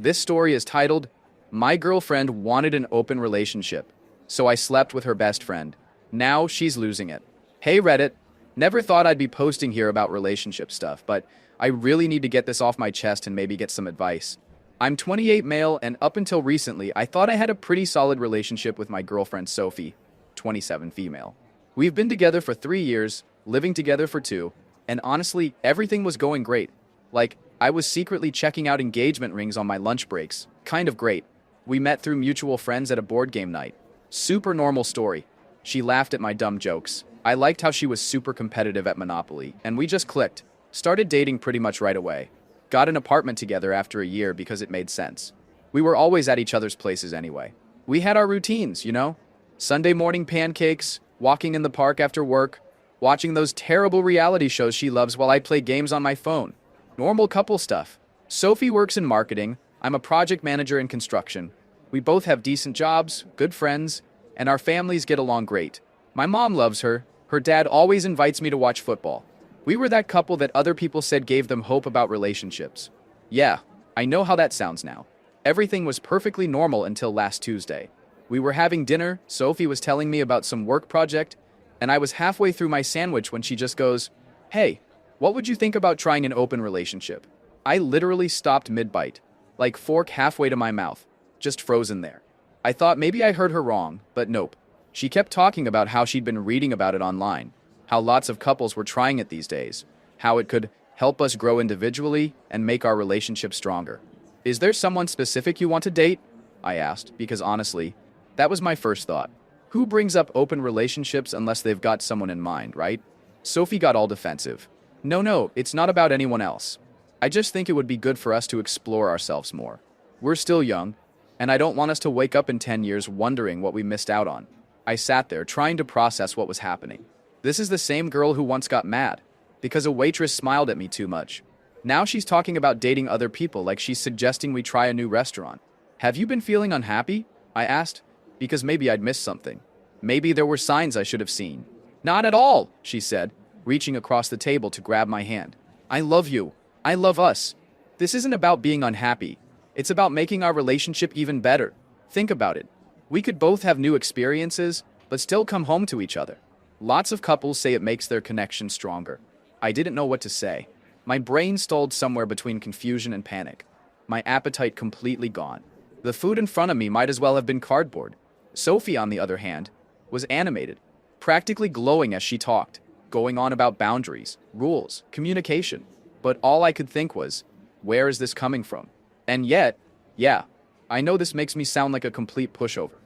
This story is titled, My Girlfriend Wanted an Open Relationship, so I slept with her best friend. Now she's losing it. Hey Reddit, never thought I'd be posting here about relationship stuff, but I really need to get this off my chest and maybe get some advice. I'm 28 male, and up until recently, I thought I had a pretty solid relationship with my girlfriend Sophie, 27 female. We've been together for 3 years, living together for 2, and honestly, everything was going great. Like, I was secretly checking out engagement rings on my lunch breaks. Kind of great. We met through mutual friends at a board game night. Super normal story. She laughed at my dumb jokes. I liked how she was super competitive at Monopoly, and we just clicked. Started dating pretty much right away. Got an apartment together after a year because it made sense. We were always at each other's places anyway. We had our routines, you know? Sunday morning pancakes, walking in the park after work, watching those terrible reality shows she loves while I play games on my phone. Normal couple stuff. Sophie works in marketing, I'm a project manager in construction. We both have decent jobs, good friends, and our families get along great. My mom loves her. Her dad always invites me to watch football. We were that couple that other people said gave them hope about relationships. Yeah, I know how that sounds now. Everything was perfectly normal until last Tuesday. We were having dinner, Sophie was telling me about some work project, and I was halfway through my sandwich when she just goes, "Hey, what would you think about trying an open relationship?" I literally stopped mid-bite, like fork halfway to my mouth, just frozen there. I thought maybe I heard her wrong, but nope. She kept talking about how she'd been reading about it online, how lots of couples were trying it these days, how it could help us grow individually and make our relationship stronger. Is there someone specific you want to date? I asked, because honestly, that was my first thought. Who brings up open relationships unless they've got someone in mind, right? Sophie got all defensive. No, it's not about anyone else. I just think it would be good for us to explore ourselves more. We're still young, and I don't want us to wake up in 10 years wondering what we missed out on. I sat there trying to process what was happening. This is the same girl who once got mad because a waitress smiled at me too much. Now she's talking about dating other people like she's suggesting we try a new restaurant. Have you been feeling unhappy? I asked, because maybe I'd missed something. Maybe there were signs I should have seen. Not at all, she said, reaching across the table to grab my hand. I love you. I love us. This isn't about being unhappy. It's about making our relationship even better. Think about it. We could both have new experiences, but still come home to each other. Lots of couples say it makes their connection stronger. I didn't know what to say. My brain stalled somewhere between confusion and panic. My appetite completely gone. The food in front of me might as well have been cardboard. Sophie, on the other hand, was animated, practically glowing as she talked, going on about boundaries, rules, communication. But all I could think was, where is this coming from? And yet, yeah, I know this makes me sound like a complete pushover.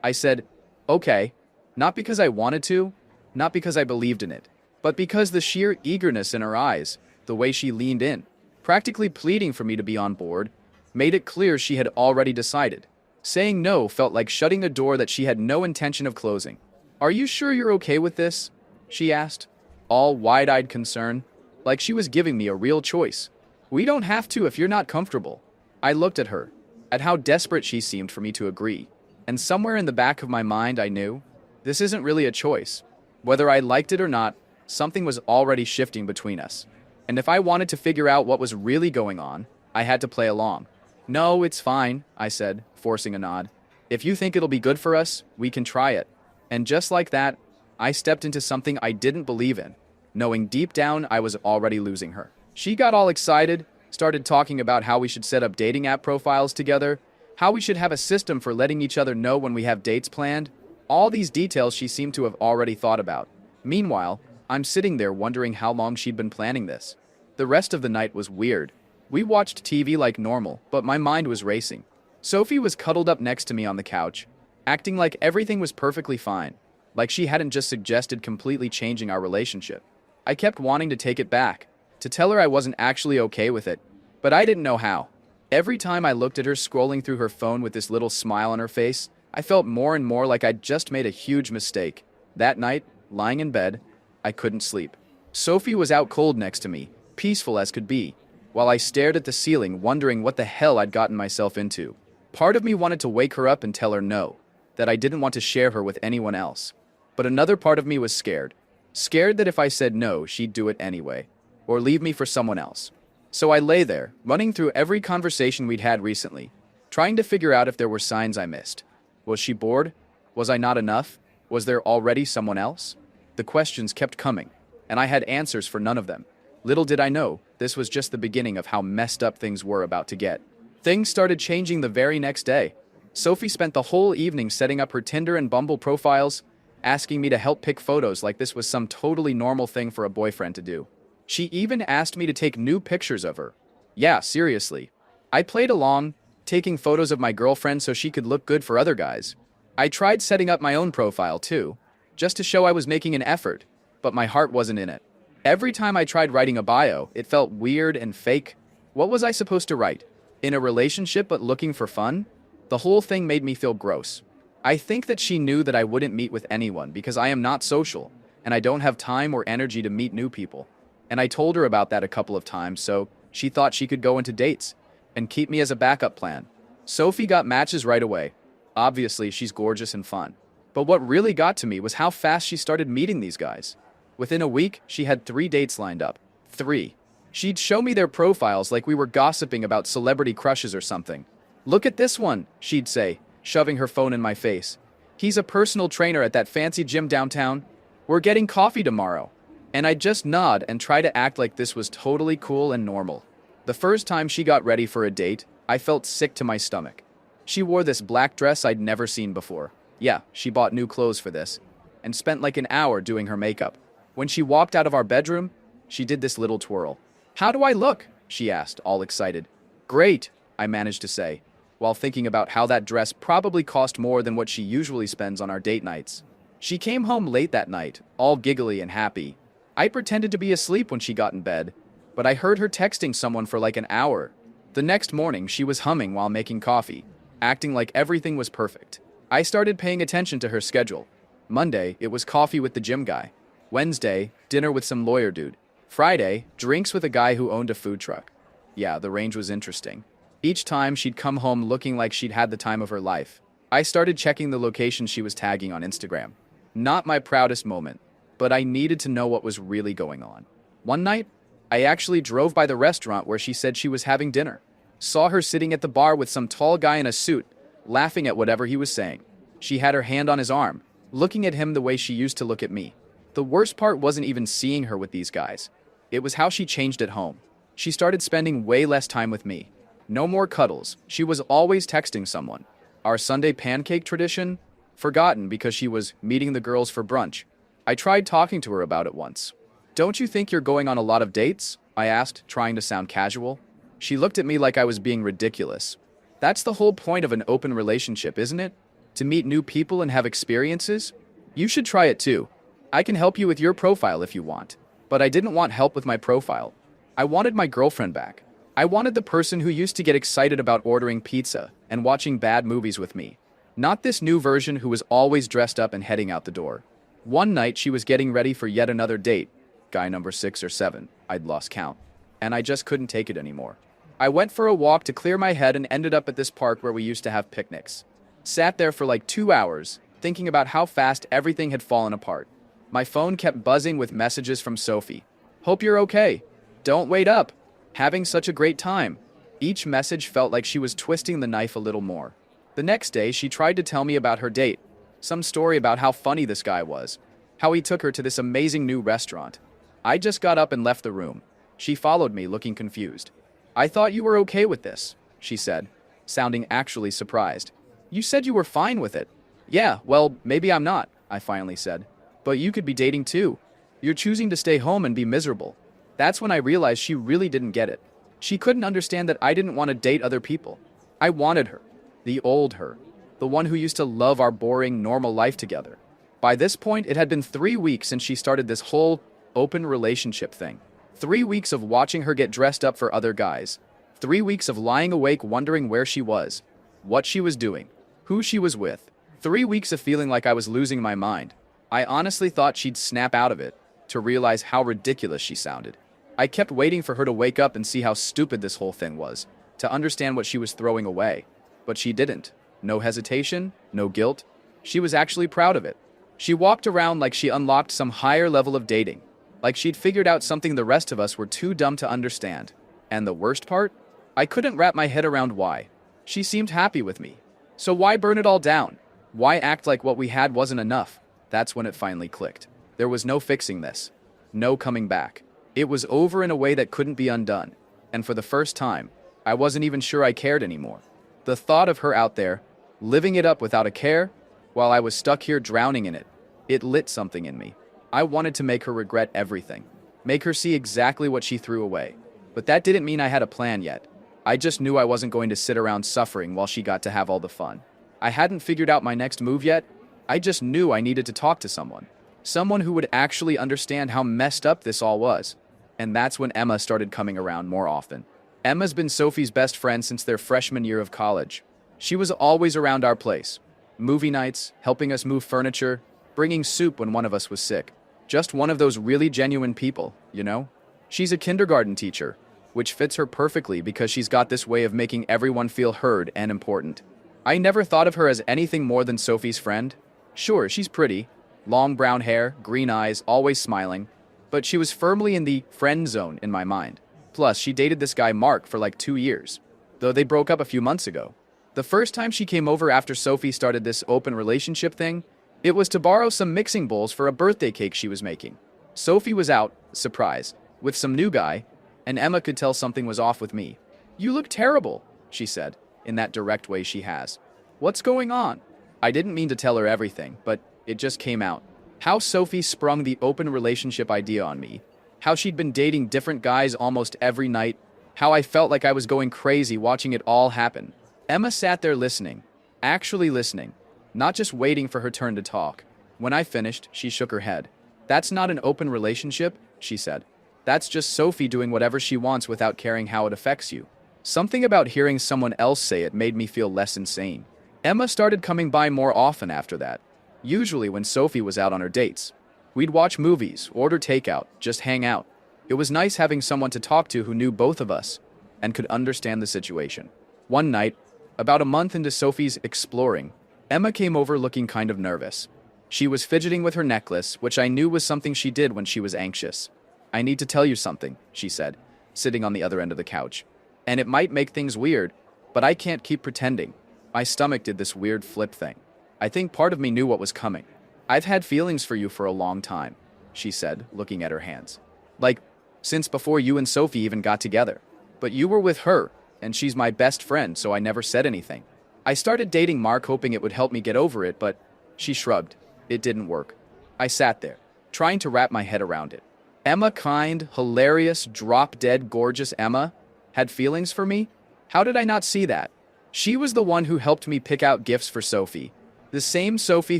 I said, okay, not because I wanted to, not because I believed in it, but because the sheer eagerness in her eyes, the way she leaned in, practically pleading for me to be on board, made it clear she had already decided. Saying no felt like shutting a door that she had no intention of closing. Are you sure you're okay with this? She asked, all wide-eyed concern, like she was giving me a real choice. We don't have to if you're not comfortable. I looked at her, at how desperate she seemed for me to agree, and somewhere in the back of my mind I knew, this isn't really a choice. Whether I liked it or not, something was already shifting between us. And if I wanted to figure out what was really going on, I had to play along. No, it's fine, I said, forcing a nod. If you think it'll be good for us, we can try it. And just like that, I stepped into something I didn't believe in, knowing deep down I was already losing her. She got all excited, started talking about how we should set up dating app profiles together, how we should have a system for letting each other know when we have dates planned. All these details she seemed to have already thought about. Meanwhile, I'm sitting there wondering how long she'd been planning this. The rest of the night was weird. We watched TV like normal, but my mind was racing. Sophie was cuddled up next to me on the couch, acting like everything was perfectly fine, like she hadn't just suggested completely changing our relationship. I kept wanting to take it back, to tell her I wasn't actually okay with it, but I didn't know how. Every time I looked at her scrolling through her phone with this little smile on her face, I felt more and more like I'd just made a huge mistake. That night, lying in bed, I couldn't sleep. Sophie was out cold next to me, peaceful as could be, while I stared at the ceiling wondering what the hell I'd gotten myself into. Part of me wanted to wake her up and tell her no, that I didn't want to share her with anyone else. But another part of me was scared. Scared that if I said no, she'd do it anyway, or leave me for someone else. So I lay there, running through every conversation we'd had recently, trying to figure out if there were signs I missed. Was she bored? Was I not enough? Was there already someone else? The questions kept coming, and I had answers for none of them. Little did I know, this was just the beginning of how messed up things were about to get. Things started changing the very next day. Sophie spent the whole evening setting up her Tinder and Bumble profiles, asking me to help pick photos like this was some totally normal thing for a boyfriend to do. She even asked me to take new pictures of her. Yeah, seriously. I played along, taking photos of my girlfriend so she could look good for other guys. I tried setting up my own profile too, just to show I was making an effort, but my heart wasn't in it. Every time I tried writing a bio, it felt weird and fake. What was I supposed to write? In a relationship but looking for fun? The whole thing made me feel gross. I think that she knew that I wouldn't meet with anyone because I am not social, and I don't have time or energy to meet new people. And I told her about that a couple of times, so she thought she could go into dates and keep me as a backup plan. Sophie got matches right away. Obviously, she's gorgeous and fun. But what really got to me was how fast she started meeting these guys. Within a week, she had 3 dates lined up. 3. She'd show me their profiles like we were gossiping about celebrity crushes or something. Look at this one, she'd say, shoving her phone in my face. He's a personal trainer at that fancy gym downtown. We're getting coffee tomorrow. And I'd just nod and try to act like this was totally cool and normal. The first time she got ready for a date, I felt sick to my stomach. She wore this black dress I'd never seen before. Yeah, she bought new clothes for this, and spent like an hour doing her makeup. When she walked out of our bedroom, she did this little twirl. "How do I look?" she asked, all excited. "Great," I managed to say, while thinking about how that dress probably cost more than what she usually spends on our date nights. She came home late that night, all giggly and happy. I pretended to be asleep when she got in bed, but I heard her texting someone for like an hour. The next morning, she was humming while making coffee, acting like everything was perfect. I started paying attention to her schedule. Monday, it was coffee with the gym guy. Wednesday, dinner with some lawyer dude. Friday, drinks with a guy who owned a food truck. Yeah, the range was interesting. Each time, she'd come home looking like she'd had the time of her life. I started checking the locations she was tagging on Instagram. Not my proudest moment, but I needed to know what was really going on. One night, I actually drove by the restaurant where she said she was having dinner. Saw her sitting at the bar with some tall guy in a suit, laughing at whatever he was saying. She had her hand on his arm, looking at him the way she used to look at me. The worst part wasn't even seeing her with these guys. It was how she changed at home. She started spending way less time with me. No more cuddles. She was always texting someone. Our Sunday pancake tradition? Forgotten because she was meeting the girls for brunch. I tried talking to her about it once. "Don't you think you're going on a lot of dates?" I asked, trying to sound casual. She looked at me like I was being ridiculous. That's the whole point of an open relationship, isn't it? To meet new people and have experiences? You should try it too. I can help you with your profile if you want. But I didn't want help with my profile. I wanted my girlfriend back. I wanted the person who used to get excited about ordering pizza and watching bad movies with me. Not this new version who was always dressed up and heading out the door. One night she was getting ready for yet another date. Guy number 6 or 7, I'd lost count. And I just couldn't take it anymore. I went for a walk to clear my head and ended up at this park where we used to have picnics. Sat there for like 2 hours, thinking about how fast everything had fallen apart. My phone kept buzzing with messages from Sophie. "Hope you're okay. Don't wait up. Having such a great time." Each message felt like she was twisting the knife a little more. The next day, she tried to tell me about her date. Some story about how funny this guy was. How he took her to this amazing new restaurant. I just got up and left the room. She followed me, looking confused. "I thought you were okay with this," she said, sounding actually surprised. "You said you were fine with it." "Yeah, well, maybe I'm not," I finally said. "But you could be dating too. You're choosing to stay home and be miserable." That's when I realized she really didn't get it. She couldn't understand that I didn't want to date other people. I wanted her. The old her. The one who used to love our boring, normal life together. By this point, it had been 3 weeks since she started this whole open relationship thing. 3 weeks of watching her get dressed up for other guys. 3 weeks of lying awake wondering where she was, what she was doing, who she was with. 3 weeks of feeling like I was losing my mind. I honestly thought she'd snap out of it, to realize how ridiculous she sounded. I kept waiting for her to wake up and see how stupid this whole thing was, to understand what she was throwing away. But she didn't. No hesitation, no guilt. She was actually proud of it. She walked around like she unlocked some higher level of dating, like she'd figured out something the rest of us were too dumb to understand. And the worst part? I couldn't wrap my head around why. She seemed happy with me. So why burn it all down? Why act like what we had wasn't enough? That's when it finally clicked. There was no fixing this. No coming back. It was over in a way that couldn't be undone. And for the first time, I wasn't even sure I cared anymore. The thought of her out there, living it up without a care, while I was stuck here drowning in it, it lit something in me. I wanted to make her regret everything. Make her see exactly what she threw away. But that didn't mean I had a plan yet. I just knew I wasn't going to sit around suffering while she got to have all the fun. I hadn't figured out my next move yet. I just knew I needed to talk to someone. Someone who would actually understand how messed up this all was. And that's when Emma started coming around more often. Emma's been Sophie's best friend since their freshman year of college. She was always around our place. Movie nights, helping us move furniture, bringing soup when one of us was sick. Just one of those really genuine people, you know? She's a kindergarten teacher, which fits her perfectly because she's got this way of making everyone feel heard and important. I never thought of her as anything more than Sophie's friend. Sure, she's pretty. Long brown hair, green eyes, always smiling. But she was firmly in the friend zone in my mind. Plus, she dated this guy Mark for like 2 years, though they broke up a few months ago. The first time she came over after Sophie started this open relationship thing, it was to borrow some mixing bowls for a birthday cake she was making. Sophie was out, surprise, with some new guy, and Emma could tell something was off with me. "You look terrible," she said, in that direct way she has. "What's going on?" I didn't mean to tell her everything, but it just came out. How Sophie sprung the open relationship idea on me. How she'd been dating different guys almost every night. How I felt like I was going crazy watching it all happen. Emma sat there listening. Actually listening. Not just waiting for her turn to talk. When I finished, she shook her head. "That's not an open relationship," she said. "That's just Sophie doing whatever she wants without caring how it affects you." Something about hearing someone else say it made me feel less insane. Emma started coming by more often after that. Usually when Sophie was out on her dates. We'd watch movies, order takeout, just hang out. It was nice having someone to talk to who knew both of us and could understand the situation. One night, about a month into Sophie's exploring, Emma came over looking kind of nervous. She was fidgeting with her necklace, which I knew was something she did when she was anxious. "I need to tell you something," she said, sitting on the other end of the couch. "And it might make things weird, but I can't keep pretending." My stomach did this weird flip thing. I think part of me knew what was coming. "I've had feelings for you for a long time," she said, looking at her hands. "Like, since before you and Sophie even got together. But you were with her, and she's my best friend, so I never said anything. I started dating Mark hoping it would help me get over it, but..." She shrugged. It didn't work. I sat there, trying to wrap my head around it. Emma, kind, hilarious, drop-dead gorgeous Emma, had feelings for me? How did I not see that? She was the one who helped me pick out gifts for Sophie. The same Sophie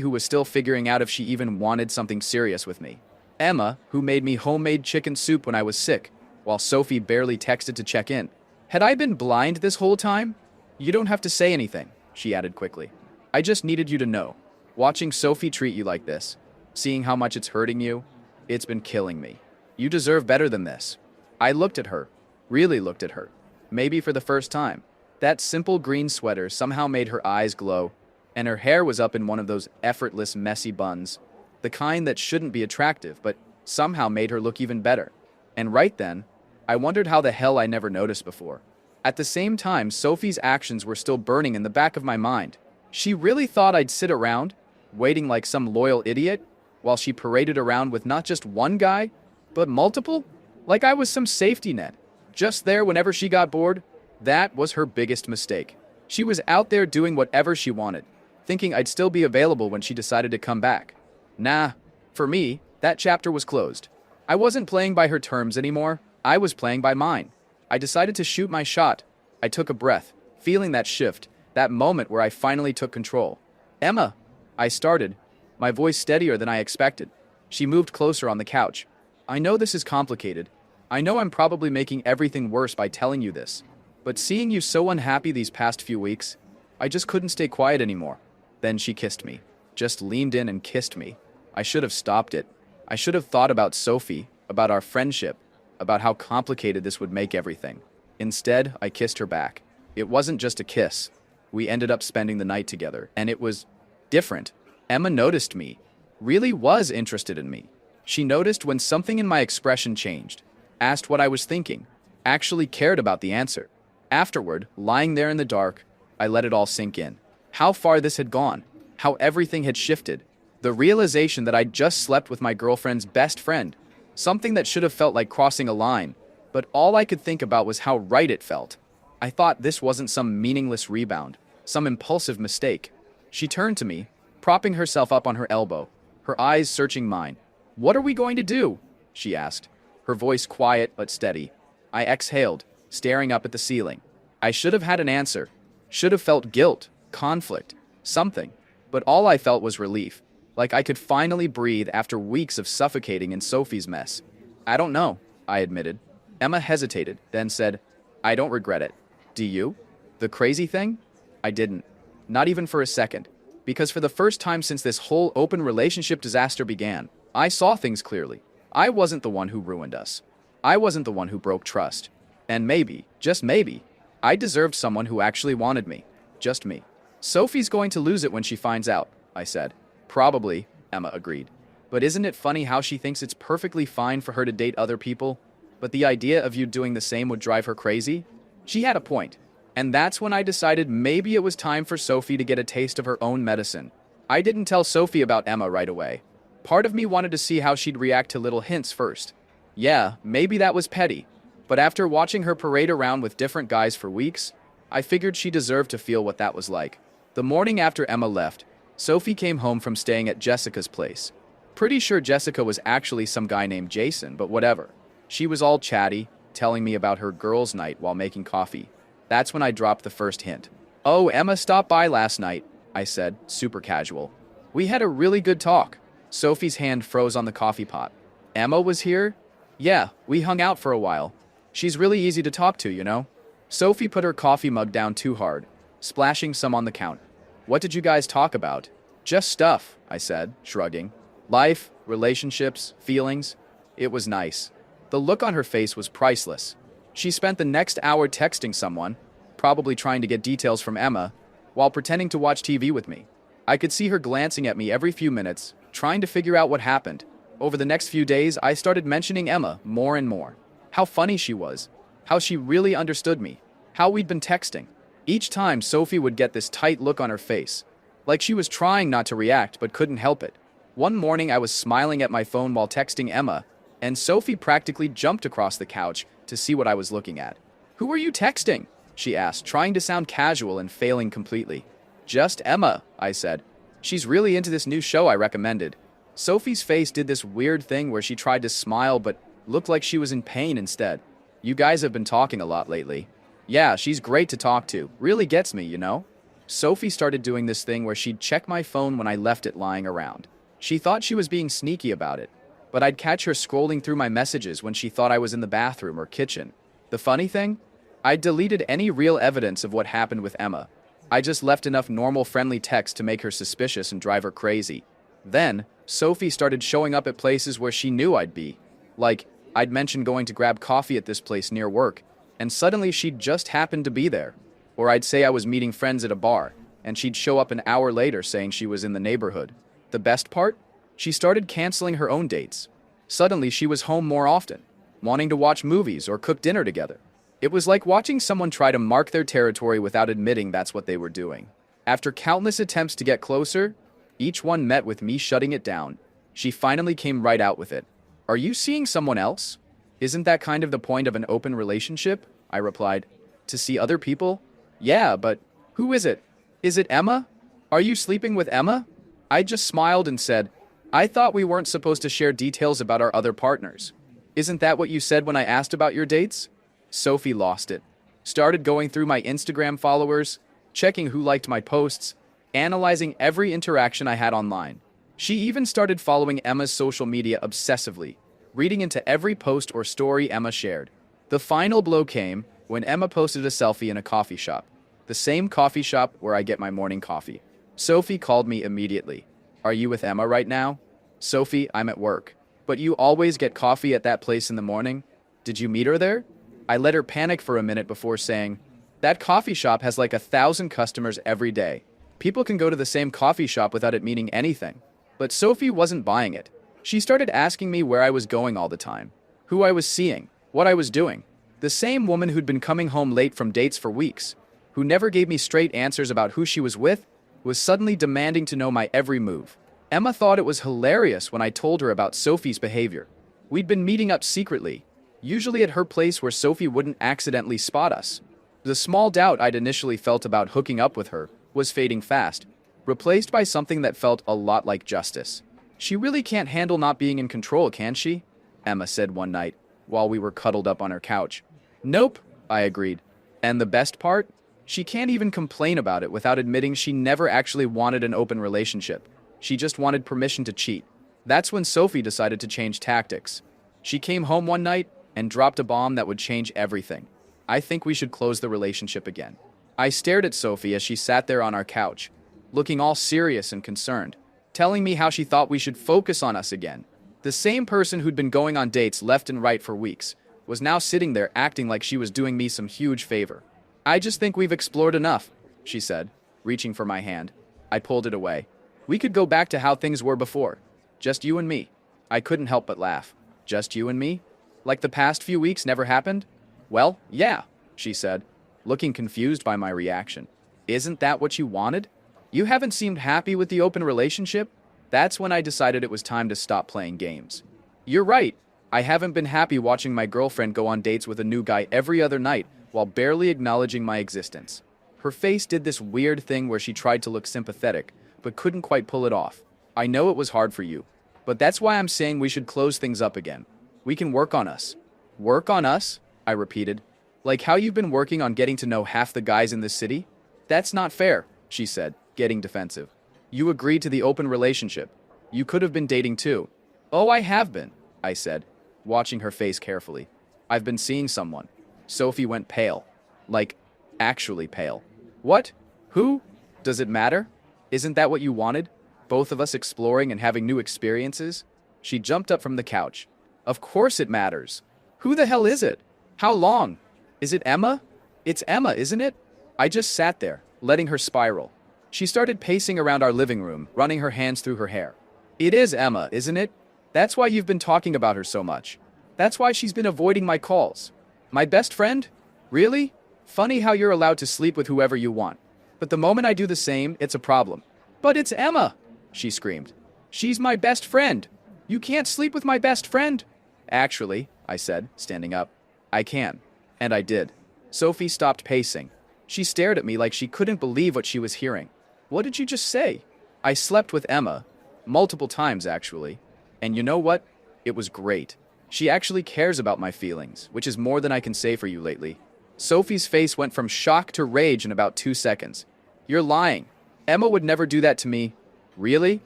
who was still figuring out if she even wanted something serious with me. Emma, who made me homemade chicken soup when I was sick, while Sophie barely texted to check in. Had I been blind this whole time? "You don't have to say anything," she added quickly. "I just needed you to know. Watching Sophie treat you like this, seeing how much it's hurting you, it's been killing me. You deserve better than this." I looked at her, really looked at her, maybe for the first time. That simple green sweater somehow made her eyes glow, and her hair was up in one of those effortless, messy buns, the kind that shouldn't be attractive, but somehow made her look even better. And right then, I wondered how the hell I never noticed before. At the same time, Sophie's actions were still burning in the back of my mind. She really thought I'd sit around, waiting like some loyal idiot, while she paraded around with not just one guy, but multiple? Like I was some safety net, just there whenever she got bored? That was her biggest mistake. She was out there doing whatever she wanted, thinking I'd still be available when she decided to come back. Nah, for me, that chapter was closed. I wasn't playing by her terms anymore. I was playing by mine. I decided to shoot my shot. I took a breath, feeling that shift, that moment where I finally took control. "Emma," I started, my voice steadier than I expected. She moved closer on the couch. "I know this is complicated. I know I'm probably making everything worse by telling you this. But seeing you so unhappy these past few weeks, I just couldn't stay quiet anymore." Then she kissed me. Just leaned in and kissed me. I should have stopped it. I should have thought about Sophie, about our friendship, about how complicated this would make everything. Instead, I kissed her back. It wasn't just a kiss. We ended up spending the night together, and it was different. Emma noticed me, really was interested in me. She noticed when something in my expression changed, asked what I was thinking, actually cared about the answer. Afterward, lying there in the dark, I let it all sink in. How far this had gone, how everything had shifted. The realization that I'd just slept with my girlfriend's best friend, something that should have felt like crossing a line, but all I could think about was how right it felt. I thought this wasn't some meaningless rebound, some impulsive mistake. She turned to me, propping herself up on her elbow, her eyes searching mine. "What are we going to do?" she asked, her voice quiet but steady. I exhaled, staring up at the ceiling. I should have had an answer, should have felt guilt, conflict, something, but all I felt was relief, like I could finally breathe after weeks of suffocating in Sophie's mess. "I don't know," I admitted. Emma hesitated, then said, "I don't regret it. Do you?" The crazy thing? I didn't. Not even for a second. Because for the first time since this whole open relationship disaster began, I saw things clearly. I wasn't the one who ruined us. I wasn't the one who broke trust. And maybe, just maybe, I deserved someone who actually wanted me. Just me. "Sophie's going to lose it when she finds out," I said. "Probably," Emma agreed. "But isn't it funny how she thinks it's perfectly fine for her to date other people? But the idea of you doing the same would drive her crazy?" She had a point. And that's when I decided maybe it was time for Sophie to get a taste of her own medicine. I didn't tell Sophie about Emma right away. Part of me wanted to see how she'd react to little hints first. Yeah, maybe that was petty. But after watching her parade around with different guys for weeks, I figured she deserved to feel what that was like. The morning after Emma left, Sophie came home from staying at Jessica's place. Pretty sure Jessica was actually some guy named Jason, but whatever. She was all chatty, telling me about her girls' night while making coffee. That's when I dropped the first hint. "Oh, Emma stopped by last night," I said, super casual. "We had a really good talk." Sophie's hand froze on the coffee pot. "Emma was here?" "Yeah, we hung out for a while. She's really easy to talk to, you know?" Sophie put her coffee mug down too hard, splashing some on the counter. "What did you guys talk about?" "Just stuff," I said, shrugging. "Life, relationships, feelings." It was nice. The look on her face was priceless. She spent the next hour texting someone, probably trying to get details from Emma, while pretending to watch TV with me. I could see her glancing at me every few minutes, trying to figure out what happened. Over the next few days, I started mentioning Emma more and more. How funny she was. How she really understood me. How we'd been texting. Each time, Sophie would get this tight look on her face, like she was trying not to react but couldn't help it. One morning, I was smiling at my phone while texting Emma, and Sophie practically jumped across the couch to see what I was looking at. "Who are you texting?" she asked, trying to sound casual and failing completely. "Just Emma," I said. "She's really into this new show I recommended." Sophie's face did this weird thing where she tried to smile but looked like she was in pain instead. "You guys have been talking a lot lately." "Yeah, she's great to talk to. Really gets me, you know?" Sophie started doing this thing where she'd check my phone when I left it lying around. She thought she was being sneaky about it, but I'd catch her scrolling through my messages when she thought I was in the bathroom or kitchen. The funny thing? I'd deleted any real evidence of what happened with Emma. I just left enough normal friendly text to make her suspicious and drive her crazy. Then, Sophie started showing up at places where she knew I'd be. Like, I'd mentioned going to grab coffee at this place near work, and suddenly she'd just happened to be there. Or I'd say I was meeting friends at a bar, and she'd show up an hour later saying she was in the neighborhood. The best part? She started canceling her own dates. Suddenly, she was home more often, wanting to watch movies or cook dinner together. It was like watching someone try to mark their territory without admitting that's what they were doing. After countless attempts to get closer, each one met with me shutting it down. She finally came right out with it. "Are you seeing someone else?" "Isn't that kind of the point of an open relationship?" I replied. "To see other people?" "Yeah, but who is it? Is it Emma? Are you sleeping with Emma?" I just smiled and said, "I thought we weren't supposed to share details about our other partners." "Isn't that what you said when I asked about your dates?" Sophie lost it. Started going through my Instagram followers, checking who liked my posts, analyzing every interaction I had online. She even started following Emma's social media obsessively, reading into every post or story Emma shared. The final blow came when Emma posted a selfie in a coffee shop, the same coffee shop where I get my morning coffee. Sophie called me immediately. "Are you with Emma right now?" "Sophie, I'm at work." "But you always get coffee at that place in the morning? Did you meet her there?" I let her panic for a minute before saying, "That coffee shop has like 1,000 customers every day. People can go to the same coffee shop without it meaning anything." But Sophie wasn't buying it. She started asking me where I was going all the time, who I was seeing, what I was doing. The same woman who'd been coming home late from dates for weeks, who never gave me straight answers about who she was with, was suddenly demanding to know my every move. Emma thought it was hilarious when I told her about Sophie's behavior. We'd been meeting up secretly, usually at her place where Sophie wouldn't accidentally spot us. The small doubt I'd initially felt about hooking up with her was fading fast, replaced by something that felt a lot like justice. She really can't handle not being in control, can she? Emma said one night, while we were cuddled up on her couch. Nope, I agreed. And the best part? She can't even complain about it without admitting she never actually wanted an open relationship. She just wanted permission to cheat. That's when Sophie decided to change tactics. She came home one night and dropped a bomb that would change everything. I think we should close the relationship again. I stared at Sophie as she sat there on our couch, looking all serious and concerned, telling me how she thought we should focus on us again. The same person who'd been going on dates left and right for weeks was now sitting there acting like she was doing me some huge favor. I just think we've explored enough, she said, reaching for my hand. I pulled it away. We could go back to how things were before. Just you and me. I couldn't help but laugh. Just you and me? Like the past few weeks never happened? Well, yeah, she said, looking confused by my reaction. Isn't that what you wanted? You haven't seemed happy with the open relationship? That's when I decided it was time to stop playing games. You're right. I haven't been happy watching my girlfriend go on dates with a new guy every other night while barely acknowledging my existence. Her face did this weird thing where she tried to look sympathetic, but couldn't quite pull it off. I know it was hard for you, but that's why I'm saying we should close things up again. We can work on us. Work on us? I repeated. Like how you've been working on getting to know half the guys in this city? That's not fair, she said, getting defensive. You agreed to the open relationship. You could have been dating too. Oh, I have been, I said, watching her face carefully. I've been seeing someone. Sophie went pale. Like, actually pale. What? Who? Does it matter? Isn't that what you wanted? Both of us exploring and having new experiences? She jumped up from the couch. Of course it matters. Who the hell is it? How long? Is it Emma? It's Emma, isn't it? I just sat there, letting her spiral. She started pacing around our living room, running her hands through her hair. It is Emma, isn't it? That's why you've been talking about her so much. That's why she's been avoiding my calls. My best friend? Really? Funny how you're allowed to sleep with whoever you want. But the moment I do the same, it's a problem. But it's Emma, she screamed. She's my best friend. You can't sleep with my best friend. Actually, I said, standing up, I can. And I did. Sophie stopped pacing. She stared at me like she couldn't believe what she was hearing. What did you just say? I slept with Emma. Multiple times, actually. And you know what? It was great. She actually cares about my feelings, which is more than I can say for you lately. Sophie's face went from shock to rage in about 2 seconds. You're lying. Emma would never do that to me. Really?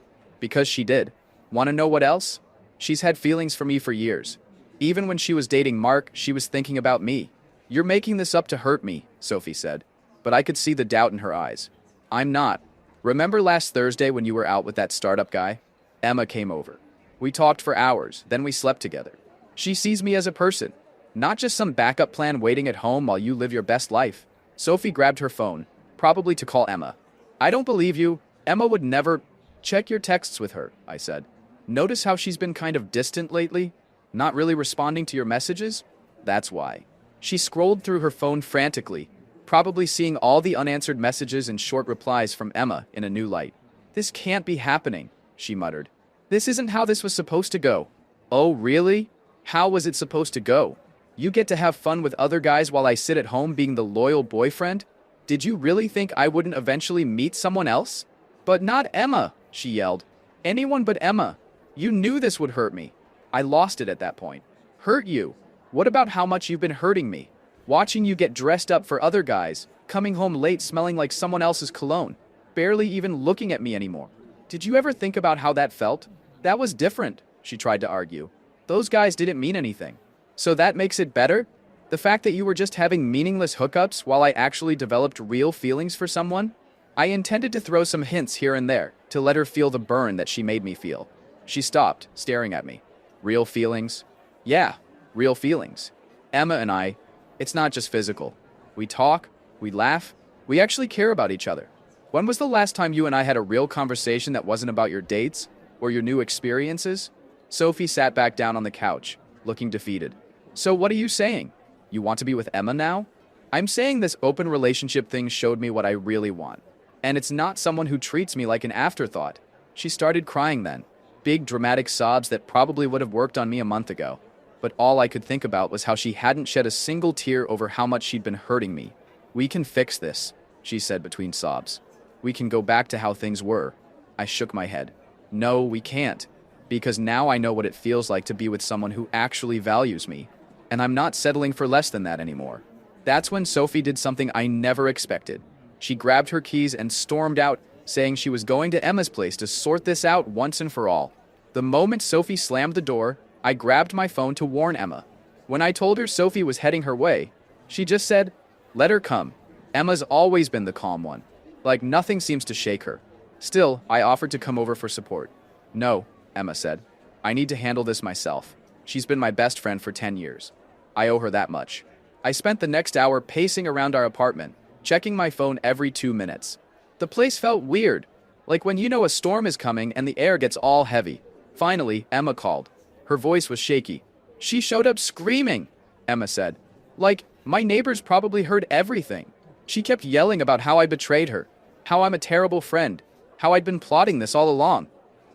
Because she did. Want to know what else? She's had feelings for me for years. Even when she was dating Mark, she was thinking about me. You're making this up to hurt me, Sophie said. But I could see the doubt in her eyes. I'm not. Remember last Thursday when you were out with that startup guy? Emma came over. We talked for hours, then we slept together. She sees me as a person, not just some backup plan waiting at home while you live your best life. Sophie grabbed her phone, probably to call Emma. I don't believe you. Emma would never... Check your texts with her, I said. Notice how she's been kind of distant lately? Not really responding to your messages? That's why. She scrolled through her phone frantically, probably seeing all the unanswered messages and short replies from Emma in a new light. This can't be happening, she muttered. This isn't how this was supposed to go. Oh, really? How was it supposed to go? You get to have fun with other guys while I sit at home being the loyal boyfriend? Did you really think I wouldn't eventually meet someone else? But not Emma, she yelled. Anyone but Emma. You knew this would hurt me. I lost it at that point. Hurt you? What about how much you've been hurting me? Watching you get dressed up for other guys, coming home late smelling like someone else's cologne, barely even looking at me anymore. Did you ever think about how that felt? That was different, she tried to argue. Those guys didn't mean anything. So that makes it better? The fact that you were just having meaningless hookups while I actually developed real feelings for someone? I intended to throw some hints here and there to let her feel the burn that she made me feel. She stopped, staring at me. Real feelings? Yeah, real feelings. Emma and I, it's not just physical. We talk, we laugh, we actually care about each other. When was the last time you and I had a real conversation that wasn't about your dates or your new experiences? Sophie sat back down on the couch, looking defeated. So what are you saying? You want to be with Emma now? I'm saying this open relationship thing showed me what I really want. And it's not someone who treats me like an afterthought. She started crying then. Big dramatic sobs that probably would have worked on me a month ago. But all I could think about was how she hadn't shed a single tear over how much she'd been hurting me. We can fix this, she said between sobs. We can go back to how things were. I shook my head. No, we can't. Because now I know what it feels like to be with someone who actually values me. And I'm not settling for less than that anymore. That's when Sophie did something I never expected. She grabbed her keys and stormed out, saying she was going to Emma's place to sort this out once and for all. The moment Sophie slammed the door, I grabbed my phone to warn Emma. When I told her Sophie was heading her way, she just said, "Let her come." Emma's always been the calm one. Like nothing seems to shake her. Still, I offered to come over for support. "No," Emma said. "I need to handle this myself. She's been my best friend for 10 years. I owe her that much." I spent the next hour pacing around our apartment, checking my phone every 2 minutes. The place felt weird, like when you know a storm is coming and the air gets all heavy. Finally, Emma called. Her voice was shaky. "She showed up screaming," Emma said. "Like, my neighbors probably heard everything. She kept yelling about how I betrayed her, how I'm a terrible friend, how I'd been plotting this all along."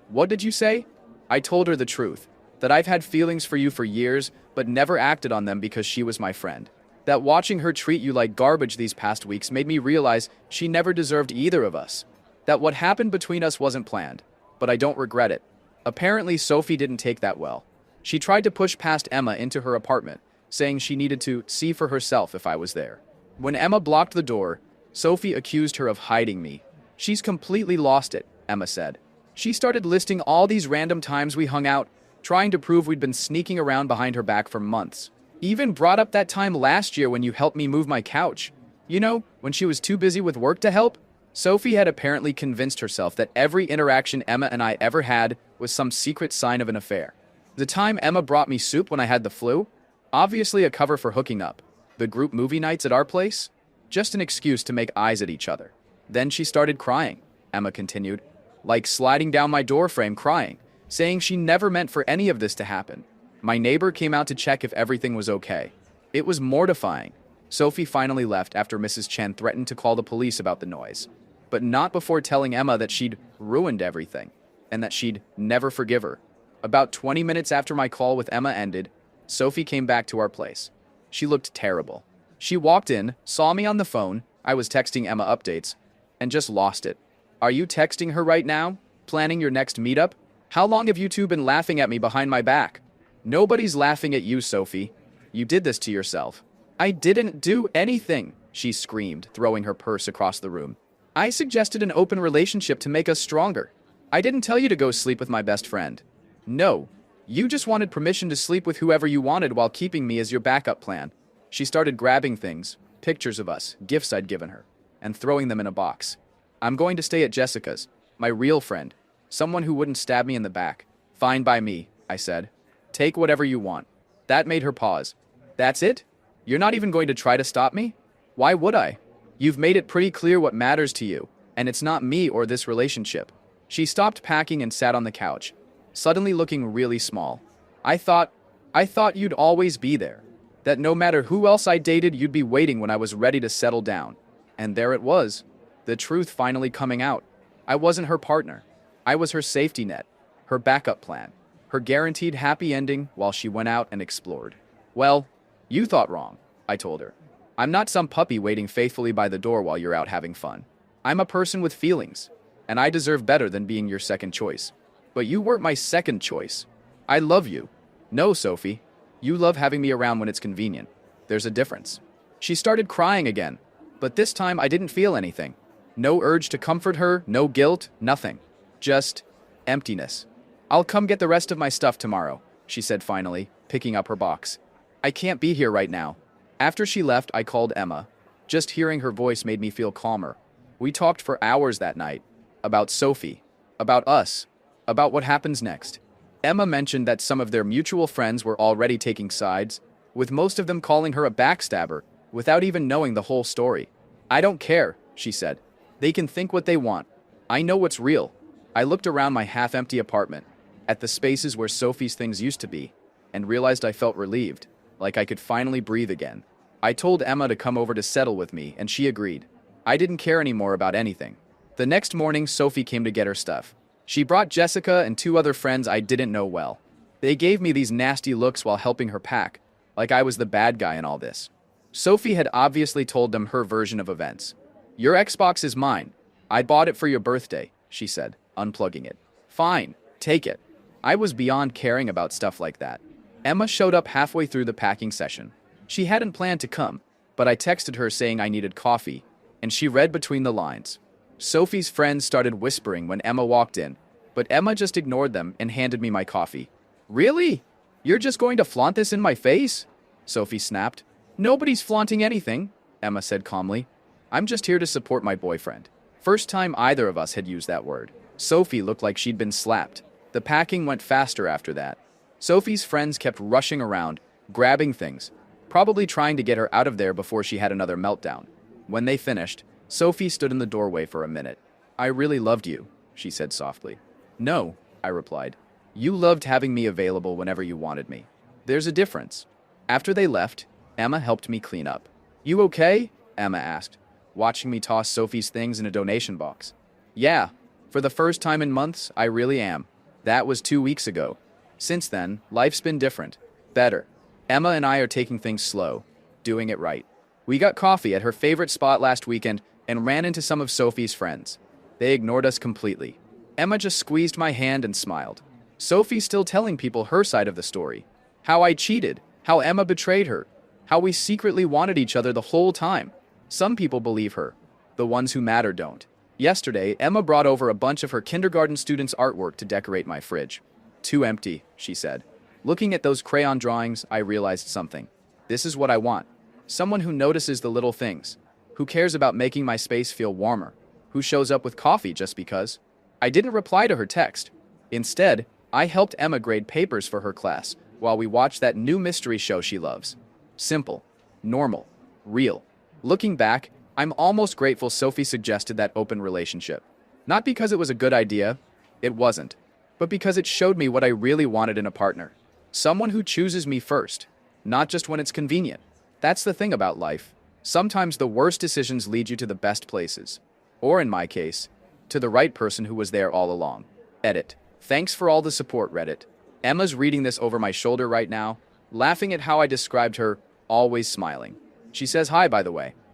"What did you say?" I told her the truth, that I've had feelings for you for years, but never acted on them because she was my friend. That watching her treat you like garbage these past weeks made me realize she never deserved either of us. That what happened between us wasn't planned, but I don't regret it. Apparently, Sophie didn't take that well. She tried to push past Emma into her apartment, saying she needed to see for herself if I was there. When Emma blocked the door, Sophie accused her of hiding me. "She's completely lost it," Emma said. She started listing all these random times we hung out, trying to prove we'd been sneaking around behind her back for months. Even brought up that time last year when you helped me move my couch. You know, when she was too busy with work to help? Sophie had apparently convinced herself that every interaction Emma and I ever had was some secret sign of an affair. The time Emma brought me soup when I had the flu? Obviously a cover for hooking up. The group movie nights at our place? Just an excuse to make eyes at each other. Then she started crying, Emma continued. Like sliding down my door frame crying, saying she never meant for any of this to happen. My neighbor came out to check if everything was okay. It was mortifying. Sophie finally left after Mrs. Chen threatened to call the police about the noise. But not before telling Emma that she'd ruined everything, and that she'd never forgive her. About 20 minutes after my call with Emma ended, Sophie came back to our place. She looked terrible. She walked in, saw me on the phone, I was texting Emma updates, and just lost it. "Are you texting her right now? Planning your next meetup? How long have you two been laughing at me behind my back?" "Nobody's laughing at you, Sophie. You did this to yourself." "I didn't do anything," she screamed, throwing her purse across the room. "I suggested an open relationship to make us stronger. I didn't tell you to go sleep with my best friend." "No, you just wanted permission to sleep with whoever you wanted while keeping me as your backup plan." She started grabbing things, pictures of us, gifts I'd given her, and throwing them in a box. "I'm going to stay at Jessica's, my real friend, someone who wouldn't stab me in the back." "Fine by me," I said. "Take whatever you want." That made her pause. "That's it? You're not even going to try to stop me?" "Why would I? You've made it pretty clear what matters to you, and it's not me or this relationship." She stopped packing and sat on the couch, suddenly looking really small. I thought you'd always be there. That no matter who else I dated, you'd be waiting when I was ready to settle down. And there it was. The truth finally coming out. I wasn't her partner. I was her safety net, her backup plan, her guaranteed happy ending while she went out and explored. "Well, you thought wrong," I told her. "I'm not some puppy waiting faithfully by the door while you're out having fun. I'm a person with feelings, and I deserve better than being your second choice. But you weren't my second choice. I love you." "No, Sophie. You love having me around when it's convenient. There's a difference." She started crying again, but this time I didn't feel anything. No urge to comfort her, no guilt, nothing. Just emptiness. "I'll come get the rest of my stuff tomorrow," she said finally, picking up her box. "I can't be here right now." After she left, I called Emma. Just hearing her voice made me feel calmer. We talked for hours that night. About Sophie. About us. About what happens next. Emma mentioned that some of their mutual friends were already taking sides, with most of them calling her a backstabber, without even knowing the whole story. "I don't care," she said. "They can think what they want. I know what's real." I looked around my half-empty apartment, at the spaces where Sophie's things used to be, and realized I felt relieved. like I could finally breathe again. I told Emma to come over to settle with me, and she agreed. I didn't care anymore about anything. The next morning, Sophie came to get her stuff. She brought Jessica and two other friends I didn't know well. They gave me these nasty looks while helping her pack, like I was the bad guy in all this. Sophie had obviously told them her version of events. "Your Xbox is mine. I bought it for your birthday," she said, unplugging it. "Fine, take it." I was beyond caring about stuff like that. Emma showed up halfway through the packing session. She hadn't planned to come, but I texted her saying I needed coffee, and she read between the lines. Sophie's friends started whispering when Emma walked in, but Emma just ignored them and handed me my coffee. "Really? You're just going to flaunt this in my face?" Sophie snapped. "Nobody's flaunting anything," Emma said calmly. "I'm just here to support my boyfriend." First time either of us had used that word. Sophie looked like she'd been slapped. The packing went faster after that. Sophie's friends kept rushing around, grabbing things, probably trying to get her out of there before she had another meltdown. When they finished, Sophie stood in the doorway for a minute. "I really loved you," she said softly. "No," I replied. "You loved having me available whenever you wanted me. There's a difference." After they left, Emma helped me clean up. "You okay?" Emma asked, watching me toss Sophie's things in a donation box. "Yeah, for the first time in months, I really am. That was 2 weeks ago. Since then, life's been different. Better. Emma and I are taking things slow, doing it right. We got coffee at her favorite spot last weekend and ran into some of Sophie's friends. They ignored us completely. Emma just squeezed my hand and smiled. Sophie's still telling people her side of the story. How I cheated, how Emma betrayed her, how we secretly wanted each other the whole time. Some people believe her. The ones who matter don't. Yesterday, Emma brought over a bunch of her kindergarten students' artwork to decorate my fridge. "Too empty," she said. Looking at those crayon drawings, I realized something. This is what I want. Someone who notices the little things, who cares about making my space feel warmer, who shows up with coffee just because. I didn't reply to her text. Instead, I helped Emma grade papers for her class while we watched that new mystery show she loves. Simple, normal, real. Looking back, I'm almost grateful Sophie suggested that open relationship. Not because it was a good idea, it wasn't, but because it showed me what I really wanted in a partner. Someone who chooses me first, not just when it's convenient. That's the thing about life. Sometimes the worst decisions lead you to the best places. Or in my case, to the right person who was there all along. Edit. Thanks for all the support, Reddit. Emma's reading this over my shoulder right now, laughing at how I described her, always smiling. She says hi, by the way.